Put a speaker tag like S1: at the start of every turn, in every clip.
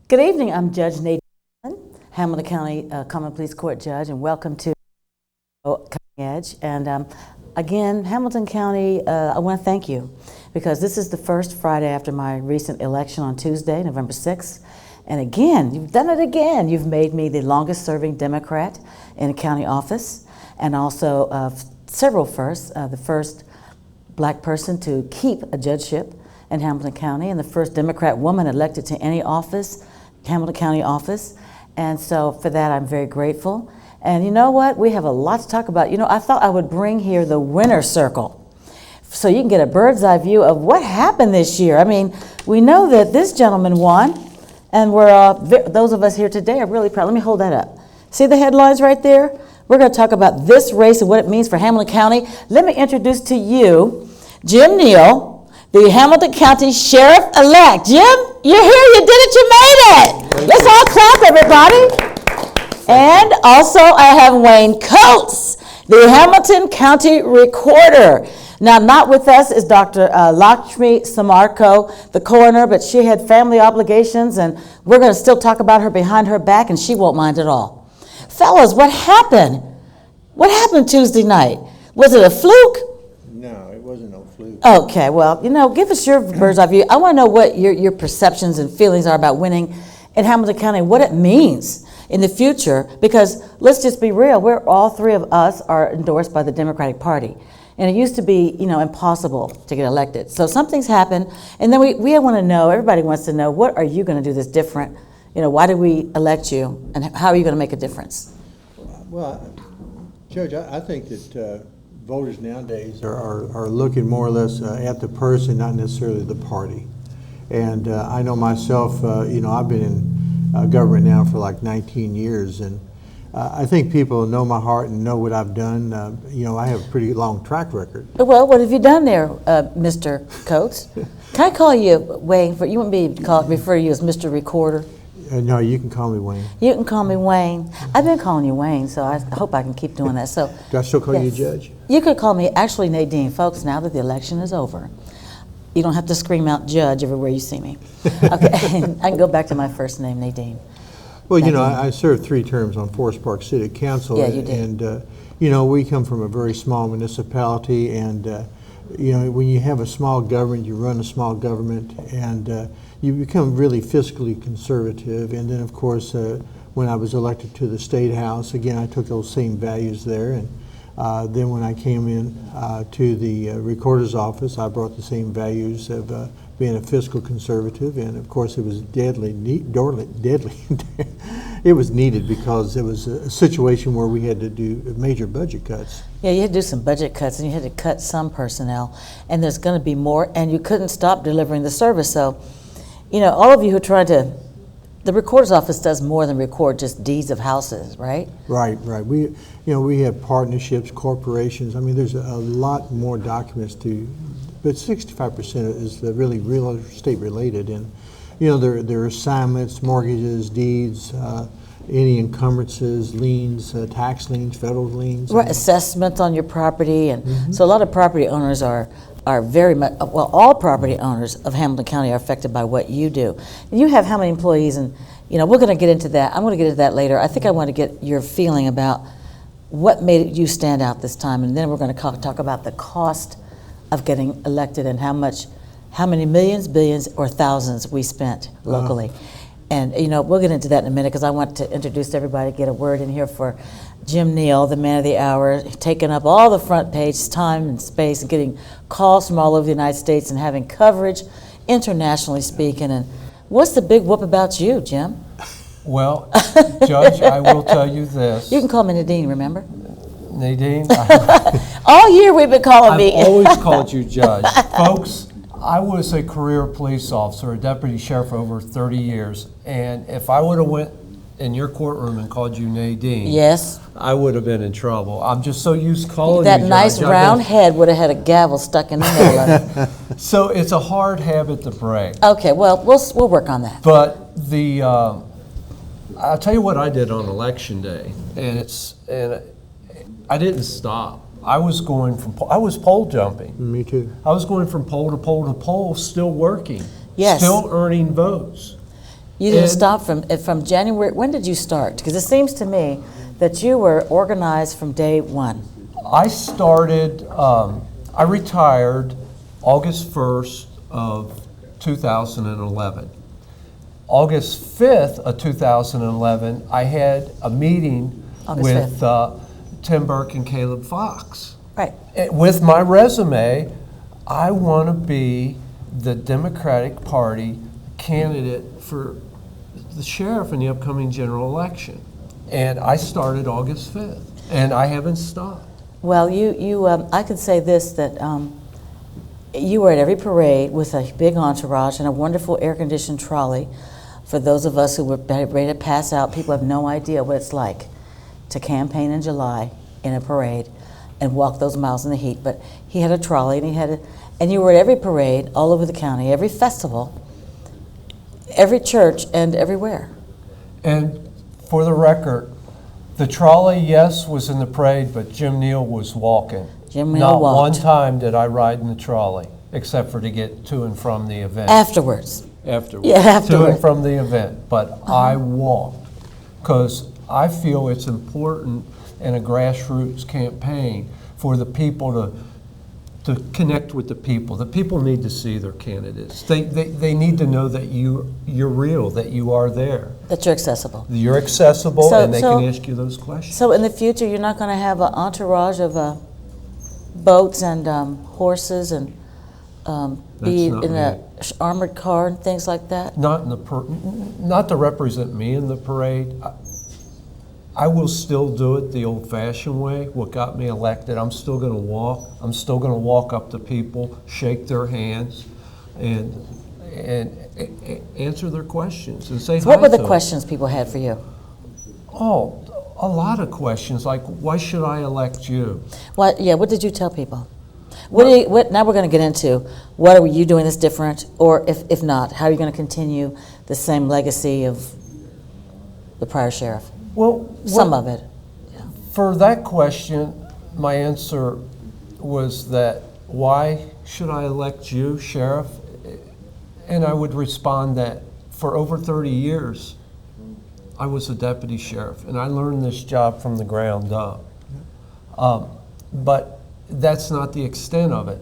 S1: Good evening, I'm Judge Nadine, Hamilton County Common Pleas Court Judge, and welcome to Cutting Edge. And again, Hamilton County, I want to thank you because this is the first Friday after my recent election on Tuesday, November 6th. And again, you've done it again. You've made me the longest serving Democrat in a county office, and also several firsts. The first black person to keep a judgeship in Hamilton County, and the first Democrat woman elected to any office, Hamilton County office. And so for that, I'm very grateful. And you know what? We have a lot to talk about. You know, I thought I would bring here the winner's circle so you can get a bird's eye view of what happened this year. I mean, we know that this gentleman won, and those of us here today are really proud. Let me hold that up. See the headlines right there? We're going to talk about this race and what it means for Hamilton County. Let me introduce to you Jim Neal, the Hamilton County Sheriff-elect. Jim, you're here, you did it, you made it. Let's all clap, everybody. And also I have Wayne Coates, the Hamilton County Recorder. Now, not with us is Dr. Lakshmi Samarko, the coroner, but she had family obligations, and we're going to still talk about her behind her back, and she won't mind at all. Fellas, what happened? What happened Tuesday night? Was it a fluke?
S2: No, it wasn't no fluke.
S1: Okay, well, you know, give us your bird's eye view. I want to know what your perceptions and feelings are about winning in Hamilton County, what it means in the future, because let's just be real, all three of us are endorsed by the Democratic Party. And it used to be, you know, impossible to get elected. So something's happened, and then we want to know, everybody wants to know, what are you going to do that's different? You know, why did we elect you, and how are you going to make a difference?
S2: Well, Judge, I think that voters nowadays are looking more or less at the person, not necessarily the party. And I know myself, you know, I've been in government now for like 19 years, and I think people know my heart and know what I've done. You know, I have a pretty long track record.
S1: Well, what have you done there, Mr. Coates? Can I call you Wayne? You want me to refer to you as Mr. Recorder?
S2: No, you can call me Wayne.
S1: You can call me Wayne. I've been calling you Wayne, so I hope I can keep doing that. So,
S2: do I still call you
S1: yes.
S2: Judge?
S1: You could call me, actually, Nadine. Folks, now that the election is over, you don't have to scream out Judge everywhere you see me. Okay, I can go back to my first name, Nadine.
S2: Well, you know, I served 3 terms on Forest Park City Council.
S1: Yeah, you did.
S2: And, you know, we come from a very small municipality, and, you know, when you have a small government, you run a small government, and you become really fiscally conservative. And then, of course, when I was elected to the State House, again, I took those same values there. And then when I came in to the Recorder's Office, I brought the same values of being a fiscal conservative, and of course it was deadly. It was needed because it was a situation where we had to do major budget cuts.
S1: Yeah, you had to do some budget cuts, and you had to cut some personnel, and there's going to be more, and you couldn't stop delivering the service. So, you know, all of you who tried to, the Recorder's Office does more than record just deeds of houses, right?
S2: Right. We, you know, we have partnerships, corporations. I mean, there's a lot more documents to. But 65% is really real estate related, and you know there are assignments, mortgages, deeds, any encumbrances, liens, tax liens, federal liens,
S1: right, assessments on your property, and so a lot of property owners are very much, well, all property owners of Hamilton County are affected by what you do. And you have how many employees? And you know, we're going to get into that. I'm going to get into that later. I think I want to get your feeling about what made you stand out this time, and then we're going to talk about the cost of getting elected and how many millions, billions, or thousands we spent locally. And you know, we'll get into that in a minute because I want to introduce everybody, get a word in here for Jim Neal, the man of the hour, taking up all the front page time and space and getting calls from all over the United States and having coverage internationally speaking. And what's the big whoop about you, Jim?
S3: Well, Judge, I will tell you this.
S1: You can call me Nadine, remember?
S3: Nadine,
S1: all year we've been calling me.
S3: I've always called you Judge. Folks, I was a career police officer, a deputy sheriff for over 30 years, and if I would have went in your courtroom and called you Nadine,
S1: yes,
S3: I would have been in trouble. I'm just so used to calling
S1: that
S3: you
S1: nice
S3: Judge.
S1: round head would have had a gavel stuck in the middle of it.
S3: So it's a hard habit to break.
S1: Okay, well, we'll work on that.
S3: But I'll tell you what I did on election day, and I didn't stop. I was pole jumping.
S2: Me too.
S3: I was going from pole to pole to pole, still working,
S1: yes,
S3: still earning votes.
S1: You didn't
S3: And-
S1: stop from January. When did you start? Because it seems to me that you were organized from day one.
S3: I started, I retired August 1st of 2011. August 5th of 2011, I had a meeting
S1: August
S3: with Tim Burke and Caleb Fox.
S1: Right.
S3: With my resume, I want to be the Democratic Party candidate for the sheriff in the upcoming general election. And I started August 5th, and I haven't stopped.
S1: Well, I can say this, that you were at every parade with a big entourage and a wonderful air-conditioned trolley. For those of us who were ready to pass out, people have no idea what it's like to campaign in July in a parade and walk those miles in the heat. But he had a trolley, and you were at every parade all over the county, every festival, every church, and everywhere.
S3: And for the record, the trolley, yes, was in the parade, but Jim Neal was walking.
S1: Jim Neal
S3: Not one
S1: walked.
S3: time did I ride in the trolley, except for to get to and from the event.
S1: Afterwards.
S3: Afterwards.
S1: Yeah,
S3: To
S1: afterward.
S3: and from the event, but I walked, because I feel it's important in a grassroots campaign for the people to connect with the people. The people need to see their candidates. They need to know that you're real, that you are there.
S1: That you're accessible.
S3: You're accessible,
S1: So-
S3: and they
S1: so-
S3: can ask you those questions.
S1: So in the future, you're not going to have an entourage of boats and horses and be
S3: That's not
S1: in a
S3: me.
S1: armored car and things like that?
S3: Not in the not to represent me in the parade. I will still do it the old-fashioned way. What got me elected, I'm still going to walk. I'm still going to walk up to people, shake their hands, and answer their questions and say
S1: So
S3: hi
S1: what were the
S3: to them.
S1: questions people had for you?
S3: Oh, a lot of questions, like, why should I elect you?
S1: What did you tell people? Now we're going to get into what are you doing that's different, or if not, how are you going to continue the same legacy of the prior sheriff?
S3: Well,
S1: Some of it.
S3: for that question, my answer was that, why should I elect you, Sheriff? And I would respond that for over 30 years, I was a deputy sheriff, and I learned this job from the ground up. But that's not the extent of it.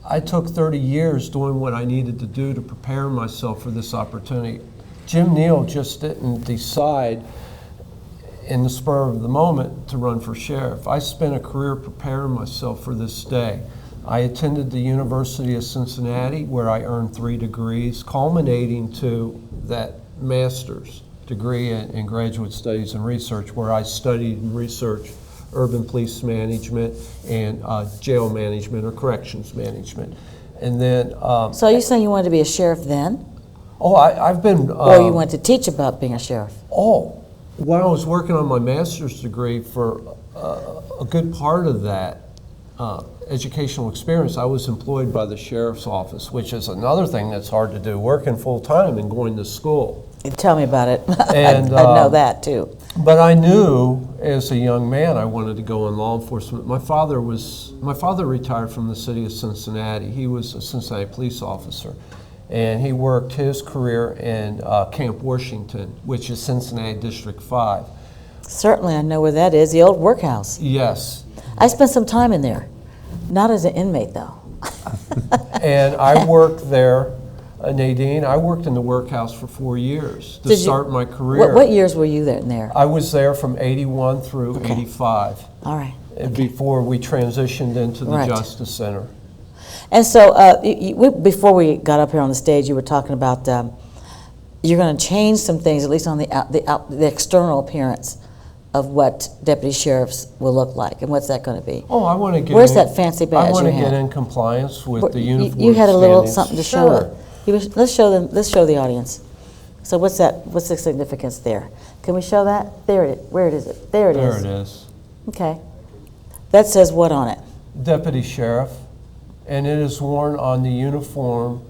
S3: I took 30 years doing what I needed to do to prepare myself for this opportunity. Jim Neal just didn't decide in the spur of the moment to run for sheriff. I spent a career preparing myself for this day. I attended the University of Cincinnati, where I earned 3 degrees, culminating to that master's degree in graduate studies and research, where I studied and researched urban police management and jail management or corrections management. And then,
S1: So are you saying you wanted to be a sheriff then?
S3: I've been...
S1: Or you wanted to teach about being a sheriff?
S3: When I was working on my master's degree, for a good part of that educational experience, I was employed by the sheriff's office, which is another thing that's hard to do, working full-time and going to school.
S1: Tell me about it.
S3: And,
S1: I know that too.
S3: But I knew as a young man I wanted to go in law enforcement. My father retired from the city of Cincinnati. He was a Cincinnati police officer. And he worked his career in Camp Washington, which is Cincinnati District 5.
S1: Certainly, I know where that is, the old workhouse.
S3: Yes.
S1: I spent some time in there, not as an inmate though.
S3: And I worked there, Nadine, I worked in the workhouse for 4 years to start my career.
S1: What years were you there?
S3: I was there from 81 through 85.
S1: All right.
S3: Before we transitioned into the
S1: Right.
S3: Justice Center.
S1: And so, before we got up here on the stage, you were talking about you're going to change some things, at least on the external appearance of what deputy sheriffs will look like, and what's that going to be?
S3: Oh, I want to get.
S1: Where's that fancy badge
S3: I want to
S1: you
S3: get
S1: have?
S3: in compliance with the uniform.
S1: You had a little
S3: standards.
S1: something to
S3: Sure.
S1: show. Let's show them. Let's show the audience. So what's that? What's the significance there? Can we show that? There it is. Where is it? There it is.
S3: There it is.
S1: Okay. That says what on it?
S3: Deputy sheriff, and it is worn on the uniform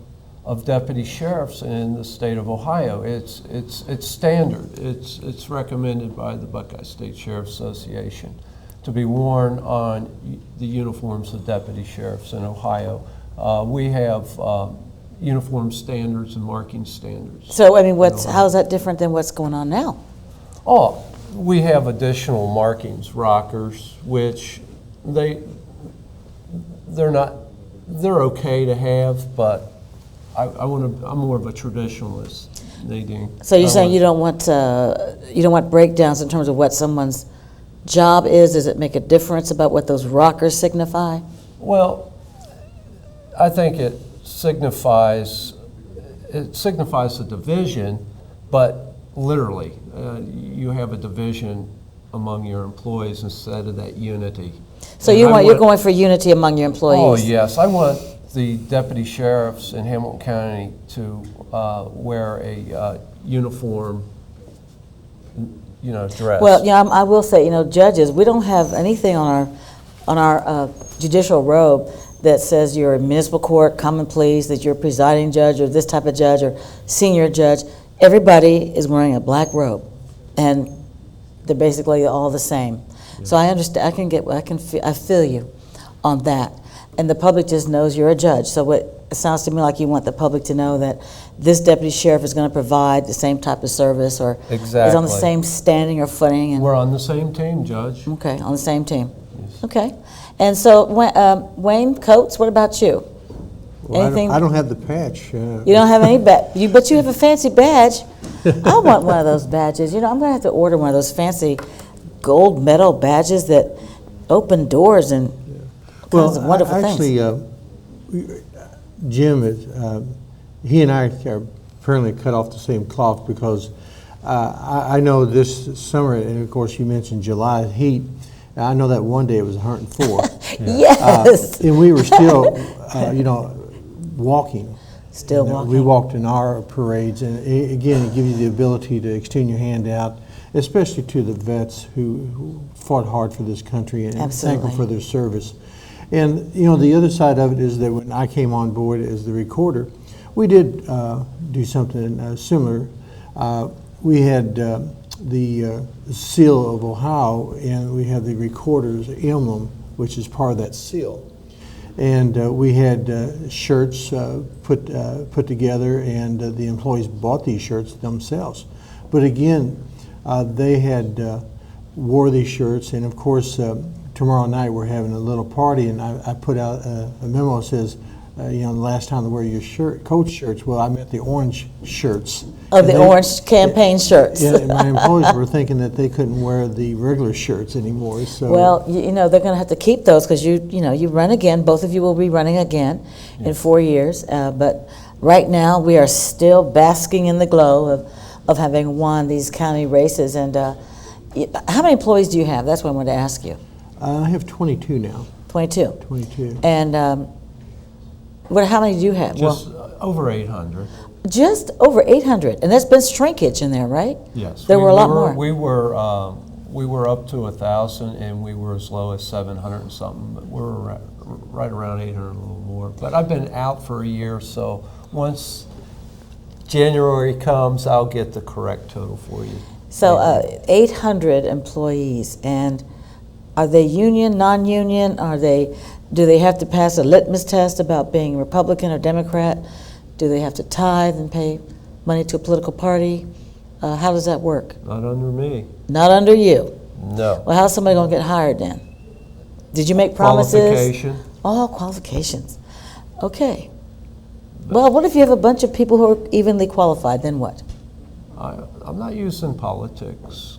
S3: of deputy sheriffs in the state of Ohio. It's standard. It's recommended by the Buckeye State Sheriff Association to be worn on the uniforms of deputy sheriffs in Ohio. We have uniform standards and marking standards.
S1: So, I mean, how is that different than what's going on now?
S3: Oh, we have additional markings, rockers, which they're okay to have, but I'm more of a traditionalist, Nadine.
S1: So you're saying you don't want breakdowns in terms of what someone's job is? Does it make a difference about what those rockers signify?
S3: Well, I think it signifies a division, but literally, you have a division among your employees instead of that unity.
S1: So you're going for unity among your employees?
S3: Oh yes, I want the deputy sheriffs in Hamilton County to wear a uniform, dress.
S1: Well, yeah, I will say, judges, we don't have anything on our judicial robe that says you're a municipal court, common pleas, that you're a presiding judge or this type of judge or senior judge. Everybody is wearing a black robe, and they're basically all the same. Yeah. So I understand. I feel you on that, and the public just knows you're a judge. So it sounds to me like you want the public to know that this deputy sheriff is going to provide the same type of service, or
S3: exactly.
S1: is on the same standing or footing. And
S3: we're on the same team, Judge.
S1: Okay, on the same team.
S3: Yes.
S1: Okay, and so Wayne Coates, what about you?
S2: Well,
S1: anything?
S2: I don't have the patch.
S1: You don't have any badge, but you have a fancy badge. I want one of those badges. I'm going to have to order one of those fancy gold medal badges that open doors and kinds of wonderful things.
S2: Jim, he and I are apparently cut off the same cloth, because I know this summer, and of course you mentioned July heat, I know that one day it was 104.
S1: Yes.
S2: And we were still, walking.
S1: Still walking.
S2: We walked in our parades, and again, it gives you the ability to extend your hand out, especially to the vets who fought hard for this country, and thank them for their service. And the other side of it is that when I came on board as the recorder, we did do something similar. We had the seal of Ohio, and we had the recorder's emblem, which is part of that seal. And we had shirts put together, and the employees bought these shirts themselves. But again, they had wore these shirts, and of course, tomorrow night we're having a little party, and I put out a memo that says, the last time to wear your coach shirts. Well, I meant the orange shirts.
S1: Oh, the orange campaign shirts.
S2: Yeah, my employees were thinking that they couldn't wear the regular shirts anymore. So
S1: well, they're going to have to keep those, because you run again. Both of you will be running again in 4 years. But right now we are still basking in the glow of having won these county races. And how many employees do you have? That's what I wanted to ask you.
S2: I have 22 now.
S1: 22.
S2: 22.
S1: And how many do you have?
S3: Just over 800.
S1: Just over 800, and there's been shrinkage in there, right?
S3: Yes.
S1: There were a lot more.
S3: We were up to 1,000, and we were as low as 700 and something, but we're right around 800, a little more. But I've been out for a year, so once January comes, I'll get the correct total for you.
S1: So 800 employees, and are they union, non-union? Do they have to pass a litmus test about being Republican or Democrat? Do they have to tithe and pay money to a political party? How does that work?
S3: Not under me.
S1: Not under you?
S3: No.
S1: Well, how's somebody going to get hired then? Did you make promises?
S3: Qualification.
S1: Oh, qualifications. Okay. Well, what if you have a bunch of people who are evenly qualified? Then what?
S3: I'm not using politics.